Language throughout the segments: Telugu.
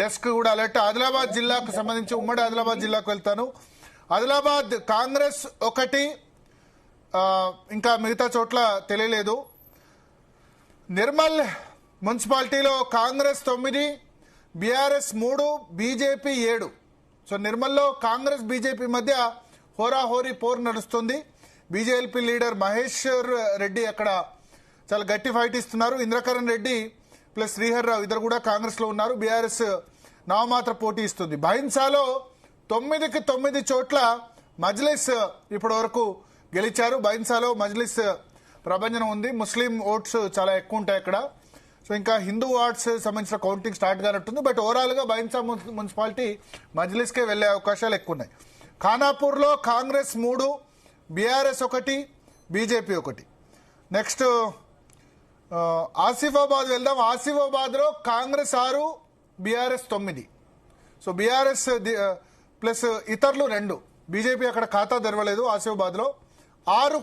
డెస్క్ కూడా అలర్ట్. ఆదిలాబాద్ జిల్లాకు సంబంధించి ఉమ్మడి ఆదిలాబాద్ జిల్లాకు వెళ్తాను. ఆదిలాబాద్ కాంగ్రెస్ 1, ఇంకా మిగతా చోట్ల తెలియలేదు. నిర్మల్ మున్సిపాలిటీలో కాంగ్రెస్ 9, బీఆర్ఎస్ 3, బీజేపీ 7. సో నిర్మల్లో కాంగ్రెస్ బీజేపీ మధ్య హోరాహోరీ పోరు నడుస్తుంది. బీజేపీ లీడర్ మహేశ్వర్ రెడ్డి అక్కడ చాలా గట్టి ఫైట్ ఇస్తున్నారు. ఇంద్రకరణ్ రెడ్డి ప్లస్ శ్రీహర్ రావు ఇద్దరు కూడా కాంగ్రెస్ లో ఉన్నారు. బీఆర్ఎస్ నామమాత్ర పోటీ ఇస్తుంది. బైన్సాలో 9కి 9 చోట్ల మజ్లిస్ ఇప్పటి వరకు గెలిచారు. బైన్సాలో మజ్లిస్ ప్రభంజనం ఉంది. ముస్లిం ఓట్స్ చాలా ఎక్కువ ఉంటాయి అక్కడ. సో ఇంకా హిందూ ఓట్స్ సంబంధించిన కౌంటింగ్ స్టార్ట్ కానట్టుంది. బట్ ఓవరాల్ గా బైన్సా మున్సిపాలిటీ మజ్లిస్కే వెళ్లే అవకాశాలు ఎక్కువ ఉన్నాయి. ఖానాపూర్లో Congress 3, BRS 1, BJP 1. Next Asifabad వెళ్దాం. ఆసిఫాబాద్ లో Congress 6, BRS 9. So BRS plus ఇతరులు 2. బీజేపీ అక్కడ ఖాతా తెరవలేదు. ఆసిఫాబాద్ లో 6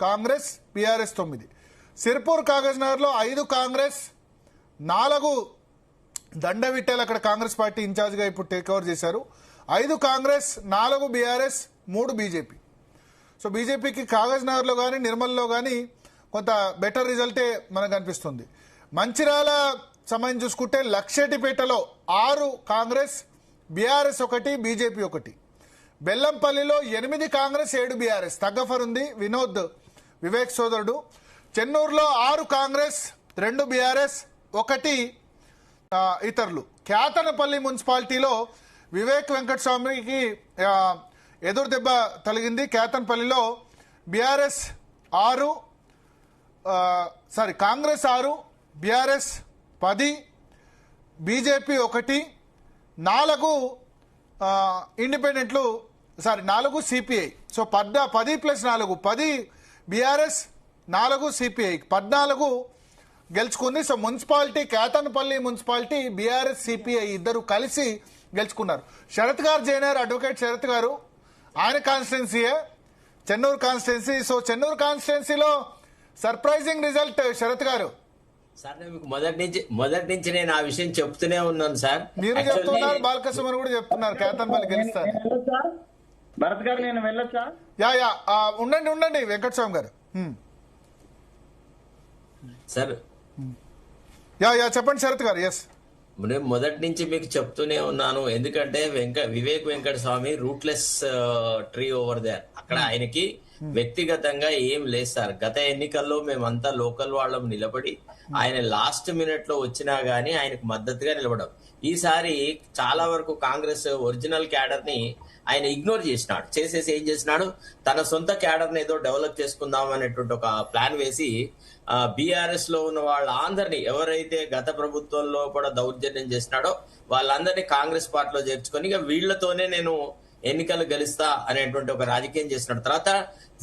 కాంగ్రెస్, బీఆర్ఎస్ 9. సిర్పూర్ కాగజ్ నగర్ లో 5 కాంగ్రెస్, 4 దండవిట్టెల్ అక్కడ కాంగ్రెస్ పార్టీ ఇన్ఛార్జ్ గా ఇప్పుడు టేక్ ఓవర్ చేశారు. 5 కాంగ్రెస్, 4 బీఆర్ఎస్, 3 బీజేపీ. సో బీజేపీకి కాగజ్ నగర్ లో కానీ నిర్మల్లో కానీ కొంత బెటర్ రిజల్టే మనకు అనిపిస్తుంది. మంచిర్యాల సమయం చూసుకుంటే లక్షెటిపేటలో 6 కాంగ్రెస్, బీఆర్ఎస్ 1, బీజేపీ 1. బెల్లంపల్లిలో 8 కాంగ్రెస్, 7 బీఆర్ఎస్. తగ్గఫర్ ఉంది వినోద్ వివేక్ సోదరుడు. చెన్నూరులో 6 కాంగ్రెస్, 2 బీఆర్ఎస్, 1 ఇతరులు. కేతనపల్లి మున్సిపాలిటీలో వివేక్ వెంకటస్వామికి ఎదురు దెబ్బ తగిలింది. కేతనపల్లిలో బీఆర్ఎస్ 6, కాంగ్రెస్ 6, బీఆర్ఎస్ 10, బీజేపీ 1, 4 ఇండిపెండెంట్లు 4 CPI. So 10 plus 4 10 BRS, 4 CPI 14 గెలుచుకుంది. So municipality Kethanapalli municipality BRS CPI ఇద్దరు కలిసి గెలుచుకున్నారు. శరత్ గారు జైనార్, అడ్వకేట్ శరత్ గారు, ఆయన కాన్స్టిట్యున్సీయే చెన్నూరు కాన్స్టిట్యున్సీ. సో చెన్నూరు కాన్స్టిట్యున్సీలో సర్ప్రైజింగ్ రిజల్ట్ శరత్ గారు. సార్ నేను మీకు మొదటి నుంచి నేను ఆ విషయం చెప్తూనే ఉన్నాను సార్. మీరు చెప్తున్నారు, బాలకృష్ణ కూడా చెప్తున్నారు కేతనపల్లి గెలుస్తారు. భరత్ గారు నేను వెళ్ళొచ్చా? యా ఉండండి వెంకటస్వామి గారు. సార్ యా చెప్పండి శరత్ గారు. ఎస్, నేను మొదటి నుంచి మీకు చెప్తూనే ఉన్నాను. ఎందుకంటే Vivek Venkata Swamy rootless tree over there. అక్కడ ఆయనకి వ్యక్తిగతంగా ఏం లేదు సార్. గత ఎన్నికల్లో మేమంతా లోకల్ వాళ్ళం నిలబడి ఆయన లాస్ట్ మినిట్ లో వచ్చినా గానీ ఆయనకు మద్దతుగా నిలబడం. ఈసారి చాలా వరకు కాంగ్రెస్ ఒరిజినల్ క్యాడర్ ని ఆయన ఇగ్నోర్ చేసినాడు. చేసేసి ఏం చేసినాడు, తన సొంత క్యాడర్ ని ఏదో డెవలప్ చేసుకుందాం అనేటువంటి ఒక ప్లాన్ వేసి బీఆర్ఎస్ లో ఉన్న వాళ్ళందరినీ ఎవరైతే గత ప్రభుత్వంలో కూడా దౌర్జన్యం చేసినాడో వాళ్ళందరినీ కాంగ్రెస్ పార్టీలో చేర్చుకొని ఇక వీళ్లతోనే నేను ఎన్నికలు గెలుస్తా అనేటువంటి ఒక రాజకీయం చేసినాడు. తర్వాత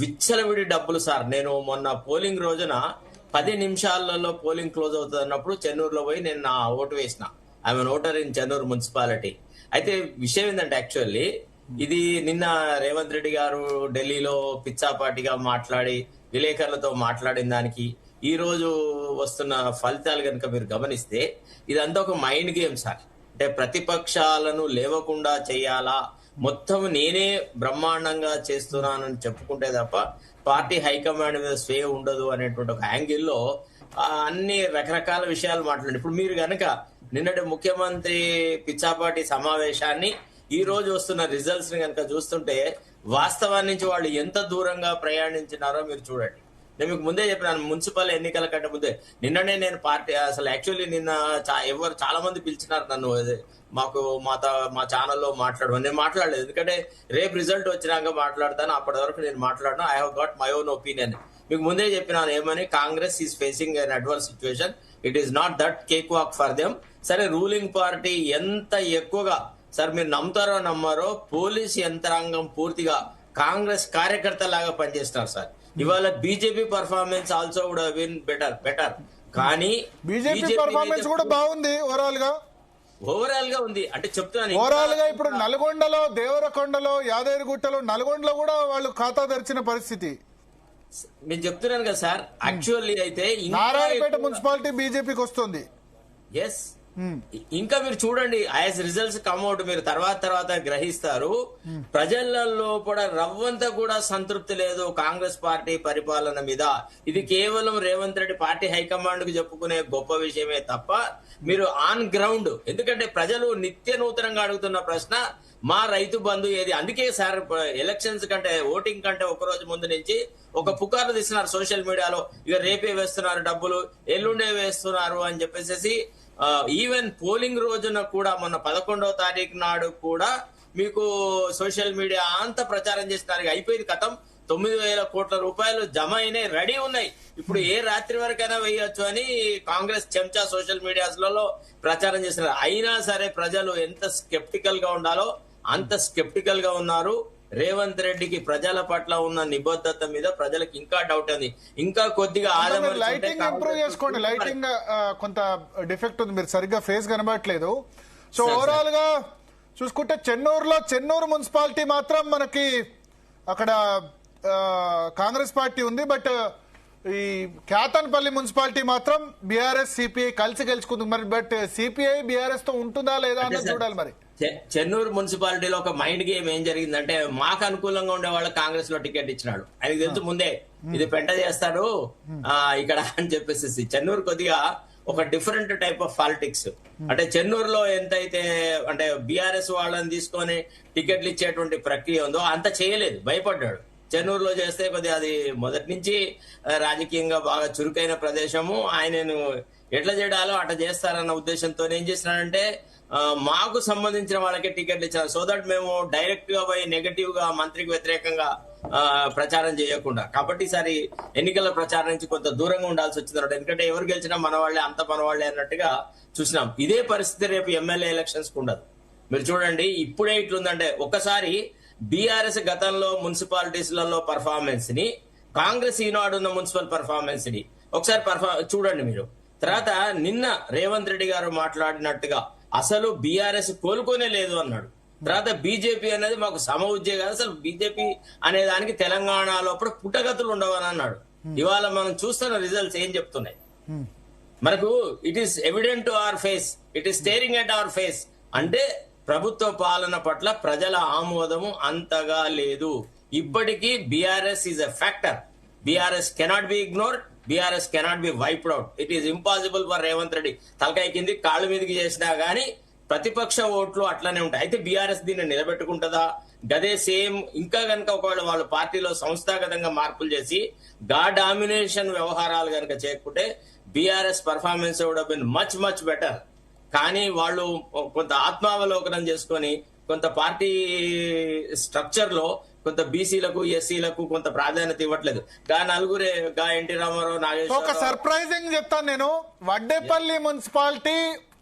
విచ్చలవిడి డబ్బులు సార్. నేను మొన్న పోలింగ్ రోజున 10 నిమిషాలలో పోలింగ్ క్లోజ్ అవుతుంది అన్నప్పుడు చెన్నూరులో పోయి నేను నా ఓటు వేసిన. I'm voter in Chennur municipality. అయితే విషయం ఏంటంటే యాక్చువల్లీ ఇది నిన్న రేవంత్ రెడ్డి గారు ఢిల్లీలో పిచ్చాపాటిగా మాట్లాడి విలేకరులతో మాట్లాడిన దానికి ఈ రోజు వస్తున్న ఫలితాలు కనుక మీరు గమనిస్తే ఇదంతా ఒక మైండ్ గేమ్ సార్. అంటే ప్రతిపక్షాలను లేవకుండా చేయాలా, మొత్తం నేనే బ్రహ్మాండంగా చేస్తున్నానని చెప్పుకుంటే తప్ప పార్టీ హైకమాండ్ మీద స్వే ఉండదు అనేటువంటి ఒక యాంగిల్లో అన్ని రకరకాల విషయాలు మాట్లాడండి. ఇప్పుడు మీరు గనక నిన్నటి ముఖ్యమంత్రి పిచ్చాపాటి సమావేశాన్ని ఈ రోజు వస్తున్న రిజల్ట్స్ ని కనుక చూస్తుంటే వాస్తవాన్ని నుంచి వాళ్ళు ఎంత దూరంగా ప్రయాణించినారో మీరు చూడండి. నేను మీకు ముందే చెప్పినాను, మున్సిపల్ ఎన్నికల కంటే ముందే నిన్ననే నేను పార్టీ అసలు యాక్చువల్లీ నిన్న ఎవరు చాలా మంది పిలిచినారు నన్ను మాకు మా ఛానల్లో మాట్లాడమని. నేను మాట్లాడలేదు, ఎందుకంటే రేపు రిజల్ట్ వచ్చినాక మాట్లాడతాను. అప్పటి వరకు నేను మాట్లాడను. I have got my own opinion. మీకు ముందే చెప్పినాను ఏమని, Congress is facing an adverse situation. It is not that cake walk for them. సరే రూలింగ్ పార్టీ ఎంత ఎక్కువగా సార్ మీరు నమ్ముతారో నమ్మారో పోలీస్ యంత్రాంగం పూర్తిగా కాంగ్రెస్ కార్యకర్త లాగా పనిచేస్తున్నారు సార్. ఇవాళ BJP performance also would have been better. కానీ బీజేపీ పర్ఫార్మెన్స్ కూడా బాగుంది ఓవరాల్ గా ఉంది. అంటే చెప్తున్నాను ఓవరాల్ గా ఇప్పుడు నల్గొండలో, దేవరకొండలో, యాదగిరిగుట్టలో, నల్గొండలో కూడా వాళ్ళు ఖాతా తెరిచిన పరిస్థితి. నేను చెప్తున్నాను కదా సార్. యాక్చువల్లీ అయితే నారాయణపేట మున్సిపాలిటీ బీజేపీకి వస్తుంది. ఎస్ ఇంకా మీరు చూడండి, యాజ్ రిజల్ట్స్ కమ్అవుట్ మీరు తర్వాత గ్రహిస్తారు. ప్రజలలో కూడా రవ్వంతా కూడా సంతృప్తి లేదు కాంగ్రెస్ పార్టీ పరిపాలన మీద. ఇది కేవలం రేవంత్ రెడ్డి పార్టీ హైకమాండ్ కు చెప్పుకునే గొప్ప విషయమే తప్ప మీరు ఆన్ గ్రౌండ్, ఎందుకంటే ప్రజలు నిత్య నూతనంగా అడుగుతున్న ప్రశ్న మా రైతు బంధు ఏది. అందుకే సార్ ఎలక్షన్స్ కంటే, ఓటింగ్ కంటే ఒక రోజు ముందు నుంచి ఒక పుకార్లు తీస్తున్నారు సోషల్ మీడియాలో, ఇక రేపే వేస్తున్నారు డబ్బులు, ఎల్లుండే వేస్తున్నారు అని చెప్పేసి. ఈవెన్ పోలింగ్ రోజున కూడా మొన్న 11వ తారీఖు నాడు కూడా మీకు సోషల్ మీడియా అంతా ప్రచారం చేస్తున్నారు. అయిపోయింది కథం, 9,000 కోట్ల రూపాయలు జమ అయినాయి, రెడీ ఉన్నాయి, ఇప్పుడు ఏ రాత్రి వరకైనా వేయొచ్చు అని కాంగ్రెస్ చెంచా సోషల్ మీడియాస్లలో ప్రచారం చేస్తున్నారు. అయినా సరే ప్రజలు ఎంత స్కెప్టికల్ గా ఉండాలో అంత స్కెప్టికల్ గా ఉన్నారు. రేవంత్ రెడ్డికి ప్రజల పట్ల ఉన్న నిబద్ధత మీద ప్రజలకు ఇంకా డౌట్ ఉంది. ఇంకా కొద్దిగా లైటింగ్ ఇంప్రూవ్ చేసుకోండి. లైటింగ్ కొంత డిఫెక్ట్ ఉంది, మీరు సరిగ్గా ఫేస్ కనబడట్లేదు. సో ఓవరాల్ గా చూసుకుంటే చెన్నూరు మున్సిపాలిటీ మాత్రం మనకి అక్కడ కాంగ్రెస్ పార్టీ ఉంది. బట్ ఈ కేతన్పల్లి మున్సిపాలిటీ మాత్రం బీఆర్ఎస్ సిపిఐ కలిసి గెలుచుకుంది. మరి బట్ సిపిఐ బీఆర్ఎస్ తో ఉంటుందా లేదా అన్నది చూడాలి. మరి చెన్నూరు మున్సిపాలిటీలో ఒక మైండ్ గేమ్ ఏం జరిగిందంటే, మాకు అనుకూలంగా ఉండే వాళ్ళకి కాంగ్రెస్ లో టికెట్ ఇచ్చినాడు. ఆయనకు తెలుసు ముందే ఇది పెంట చేస్తాడు ఇక్కడ అని చెప్పేసి. చెన్నూరు కొద్దిగా ఒక డిఫరెంట్ టైప్ ఆఫ్ పాలిటిక్స్. అంటే చెన్నూరులో ఎంతైతే అంటే బీఆర్ఎస్ వాళ్ళని తీసుకొని టికెట్లు ఇచ్చేటువంటి ప్రక్రియ ఉందో అంత చేయలేదు, భయపడ్డాడు. చెన్నూరులో చేస్తే కొద్దిగా అది మొదటి నుంచి రాజకీయంగా బాగా చురుకైన ప్రదేశము, ఆయనను ఎట్లా చేయడాలో అట్లా చేస్తారన్న ఉద్దేశంతో ఏం చేసినాడంటే మాకు సంబంధించిన వాళ్ళకే టికెట్లు ఇచ్చారు. సో దట్ మేము డైరెక్ట్ గా పోయి నెగటివ్ గా మంత్రికి వ్యతిరేకంగా ప్రచారం చేయకుండా. కాబట్టి ఈసారి ఎన్నికల ప్రచారం నుంచి కొంత దూరంగా ఉండాల్సి వచ్చింది. ఎందుకంటే ఎవరు గెలిచినా మన వాళ్ళే, అంత మన వాళ్ళే అన్నట్టుగా చూసినాం. ఇదే పరిస్థితి రేపు ఎమ్మెల్యే ఎలక్షన్స్ కు ఉండదు. మీరు చూడండి ఇప్పుడే ఇట్లుందంటే, ఒకసారి బీఆర్ఎస్ గతంలో మున్సిపాలిటీస్లలో పర్ఫార్మెన్స్ ని, కాంగ్రెస్ ఈనాడు ఉన్న మున్సిపల్ పర్ఫార్మెన్స్ ని ఒకసారి చూడండి మీరు. తర్వాత నిన్న రేవంత్ రెడ్డి గారు మాట్లాడినట్టుగా అసలు బీఆర్ఎస్ కోలుకోనే లేదు అన్నాడు. తర్వాత బీజేపీ అనేది మాకు సమ ఉద్యోగం, అసలు బీజేపీ అనే దానికి తెలంగాణలో అప్పుడు పుట్టగతులు ఉండవని అన్నాడు. ఇవాళ మనం చూస్తున్న రిజల్ట్స్ ఏం చెప్తున్నాయి మనకు? It is evident to our face, it is steering at our face. అంటే ప్రభుత్వ పాలన పట్ల ప్రజల ఆమోదము అంతగా లేదు. ఇప్పటికీ BRS is a factor. BRS cannot be ignored, BRS cannot be wiped out. It is impossible for Revanth Reddy. తలకాయ కింది కాళ్ళ మీదకి చేసినా గానీ ప్రతిపక్ష ఓట్లు అట్లానే ఉంటాయి. అయితే బీఆర్ఎస్ దీన్ని నిలబెట్టుకుంటుందా? గదే సేమ్ ఇంకా కనుక ఒకవేళ వాళ్ళ పార్టీలో సంస్థాగతంగా మార్పులు చేసి డామినేషన్ వ్యవహారాలు కనుక చేయకుంటే BRS performance would have been much much better. కానీ వాళ్ళు కొంత ఆత్మావలోకనం చేసుకొని కొంత పార్టీ స్ట్రక్చర్ లో కొంత బీసీలకు, ఎస్సీలకు కొంత ప్రాధాన్యత ఇవ్వట్లేదు. నలుగురే ఎన్టీ రామారావు, నాగేశ్వరరావు. ఒక సర్ప్రైజింగ్ చెప్తాను నేను. వడ్డేపల్లి మున్సిపాలిటీ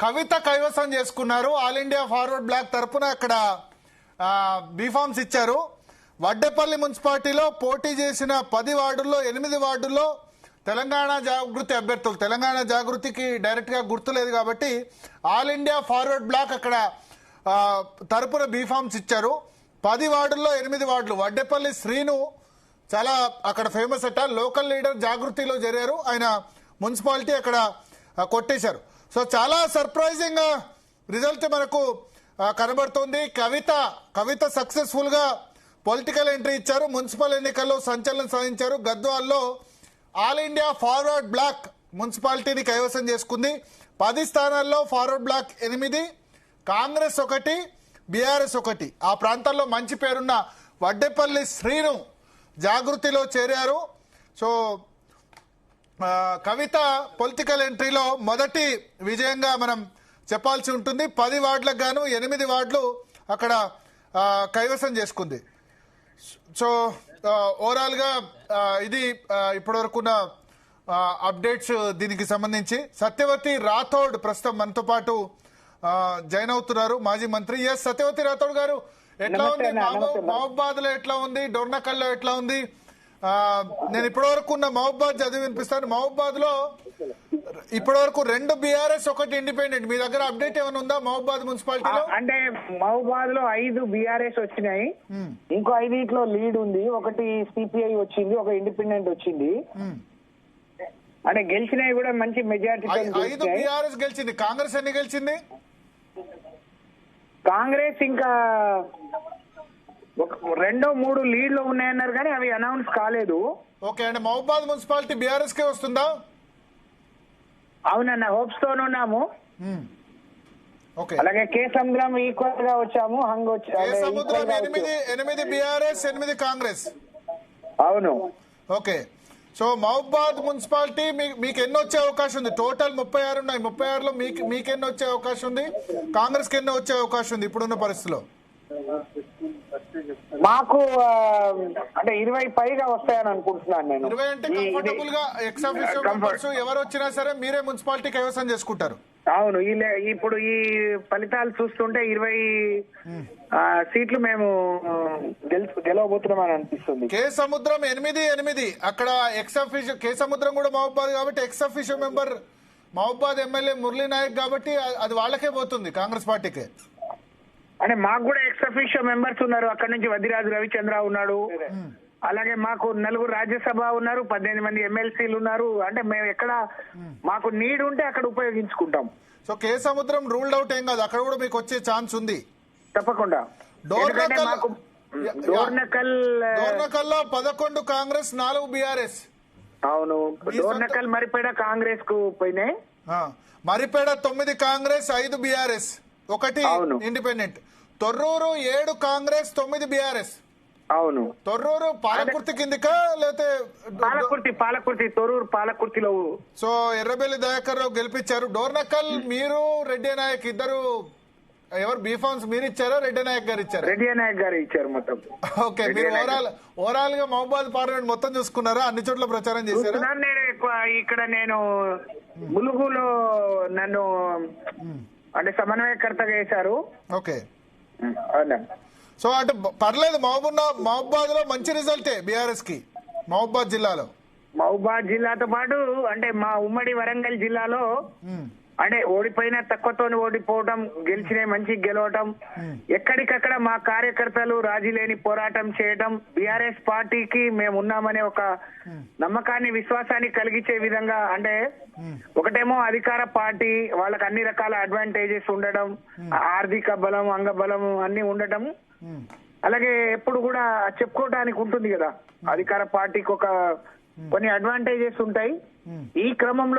కవిత కైవసం చేసుకున్నారు. ఆల్ ఇండియా ఫార్వర్డ్ బ్లాక్ తరఫున అక్కడ బీఫామ్స్ ఇచ్చారు. వడ్డేపల్లి మున్సిపాలిటీలో పోటీ చేసిన 10 వార్డుల్లో 8 వార్డుల్లో తెలంగాణ జాగృతి అభ్యర్థులు. తెలంగాణ జాగృతికి డైరెక్ట్ గా గుర్తు లేదు కాబట్టి ఆల్ ఇండియా ఫార్వర్డ్ బ్లాక్ అక్కడ తరపున బీఫామ్స్ ఇచ్చారు. 10 వార్డుల్లో 8 వార్డులు. వడ్డేపల్లి శ్రీను చాలా అక్కడ ఫేమస్ అట, లోకల్ లీడర్ జాగృతిలో చేరారు. ఆయన మున్సిపాలిటీ అక్కడ కొట్టేశారు. సో చాలా సర్ప్రైజింగ్ రిజల్ట్ మనకు కనబడుతుంది. కవిత సక్సెస్ఫుల్ గా పొలిటికల్ ఎంట్రీ ఇచ్చారు. మున్సిపల్ ఎన్నికల్లో సంచలనం సాధించారు. గద్వాల్లో ఆల్ ఇండియా ఫార్వర్డ్ బ్లాక్ మున్సిపాలిటీని కైవసం చేసుకుంది. 10 స్థానాల్లో ఫార్వర్డ్ బ్లాక్ 8, కాంగ్రెస్ 1, బీఆర్ఎస్ 1. ఆ ప్రాంతాల్లో మంచి పేరున్న వడ్డేపల్లి శ్రీను జాగృతిలో చేరారు. సో కవిత పొలిటికల్ ఎంట్రీలో మొదటి విజయంగా మనం చెప్పాల్సి ఉంటుంది. 10 వార్డులకు గాను 8 వార్డులు అక్కడ కైవసం చేసుకుంది. సో ఓవరాల్ గా ఇది ఇప్పటివరకున్న అప్డేట్స్ దీనికి సంబంధించి. సత్యవతి రాథోడ్ ప్రస్తుతం మనతో పాటు జాయిన్ అవుతున్నారు, మాజీ మంత్రి. ఎస్ సత్యవతి రాథోడ్ గారు, ఎట్లా ఉంది మహబూబాద్ లో, ఎట్లా ఉంది డోర్నకల్ లో, ఎట్లా ఉంది? నేను ఇప్పటివరకు ఉన్న మహబూబాద్ చదివి వినిపిస్తాను. మహబూబాద్ లో ఇప్పటివరకు 2 బీఆర్ఎస్ 1 ఇండిపెండెంట్. మీ దగ్గర అప్డేట్ ఏమైనా ఉందా మహబూబాద్ మున్సిపాలిటీలో? అంటే మహబూబాద్ లో 5 బీఆర్ఎస్ వచ్చినాయి, ఇంకో 5 లీడ్ ఉంది. ఒకటి సిపిఐ వచ్చింది, ఒక ఇండిపెండెంట్ వచ్చింది. అంటే గెలిచినవి కూడా మంచి మెజార్టీ 5 బీఆర్ఎస్ గెలిచింది, కాంగ్రెస్ ఎన్ని గెలిచింది? కాంగ్రెస్ ఇంకా రెండో మూడు లీడ్లు ఉన్నాయన్నారు కానీ అవి అనౌన్స్ కాలేదు. ఓకే, అంటే మహబూబాద్ మున్సిపాలిటీ బీఆర్ఎస్ కే వస్తుందా? అవునన్న, హోప్స్ తోనే ఉన్నాము. ఓకే, అలాగే కే సముద్రం ఈక్వల్ గా వచ్చాము. హంగ్ ఏ సముద్రం 8 బీఆర్ఎస్ 8 కాంగ్రెస్. అవును. ఓకే, సో మహబూబాద్ మున్సిపాలిటీ మీకు ఎన్ని వచ్చే అవకాశం ఉంది? టోటల్ 36 ఉన్నాయి. 36లో మీకు ఎన్ని వచ్చే అవకాశం ఉంది? కాంగ్రెస్ కి ఎన్ని వచ్చే అవకాశం ఉంది ఇప్పుడున్న పరిస్థితిలో? మాకు అంటే 20 పైగా వస్తాయని అనుకుంటున్నాను నేను. 20 అంటే కంఫర్టబుల్ గా ఎక్స్ ఆఫీషియల్ మెంబర్స్ ఎవరు వచ్చినా సరే మీరే మున్సిపాలిటీ కైవసం చేసుకుంటారు. అవును, ఇప్పుడు ఈ ఫలితాలు చూస్తుంటే 20 సీట్లు మేము గెలవబోతున్నామని అనిపిస్తుంది. కే సముద్రం 8 అక్కడ ఎక్స్ అఫీషియల్. కే సముద్రం కూడా మహబూబాద్ కాబట్టి ex official member Mahabubabad MLA Murali Nayak కాబట్టి అది వాళ్ళకే పోతుంది, కాంగ్రెస్ పార్టీకే. అంటే మాకు కూడా ఎక్స్ అఫీషియల్ మెంబర్స్ ఉన్నారు. అక్కడ నుంచి వదిరాజు రవిచంద్ర ఉన్నాడు. అలాగే మాకు 4 రాజ్యసభ ఉన్నారు, 18 మంది ఎమ్మెల్సీలు ఉన్నారు. అంటే మేము ఎక్కడ మాకు నీడ్ ఉంటే అక్కడ ఉపయోగించుకుంటాం. సో కే సముద్రం రూల్డ్ అవుట్ ఏం కాదు, అక్కడ కూడా మీకు వచ్చే ఛాన్స్ ఉంది తప్పకుండా. డోర్నకల్లో 11 కాంగ్రెస్, 4 బీఆర్ఎస్. అవును, డోర్నకల్ మరిపేడ కాంగ్రెస్ కు పోయినాయి. Maripeda 9 Congress, 5 BRS, 1 independent. Thorrur 7 Congress, 9 BRS. అవును, తొర్రూరు పాలకుర్తి కిందికా లేకపోతే పాలకుర్తి తొర్రూరు పాలకుర్తిలో. సో ఎర్రబెల్లి దయాకర్ రావు గెలిపించారు. డోర్నకల్ మీరు రెడ్డి నాయక్ ఇద్దరు ఎవరు బీఫామ్స్ మీరు ఇచ్చారా, రెడ్డి నాయక్ గారు ఇచ్చారు? రెడ్డి నాయక్ గారు ఇచ్చారు మొత్తం. ఓకే, మీరు ఓవరాల్ గా మహబూబాద్ పార్లమెంట్ మొత్తం చూసుకున్నారా? అన్ని చోట్ల ప్రచారం చేశారా? నేను ఎక్కువ ఇక్కడ ములుగులో నన్ను అంటే సమన్వయకర్తగా వేశారు. ఓకే, సో అంటే పర్లేదు, మహబూబాద్ లో మంచి రిజల్టే బీఆర్ఎస్ కి. మహబూబాద్ జిల్లాతో పాటు అంటే మా ఉమ్మడి వరంగల్ జిల్లాలో అంటే ఓడిపోయిన తక్కువతో ఓడిపోవటం, గెలిచిన మంచి గెలవటం, ఎక్కడికక్కడ మా కార్యకర్తలు రాజీ లేని పోరాటం చేయటం, బీఆర్ఎస్ పార్టీకి మేము ఉన్నామనే ఒక నమ్మకాన్ని విశ్వాసాన్ని కలిగించే విధంగా. అంటే ఒకటేమో అధికార పార్టీ, వాళ్ళకి అన్ని రకాల అడ్వాంటేజెస్ ఉండడం, ఆర్థిక బలం, అంగబలం అన్ని ఉండటం. అలాగే ఎప్పుడు కూడా చెప్పుకోవడానికి ఉంటుంది కదా, అధికార పార్టీకి కొన్ని అడ్వాంటేజెస్ ఉంటాయి. ఈ క్రమంలో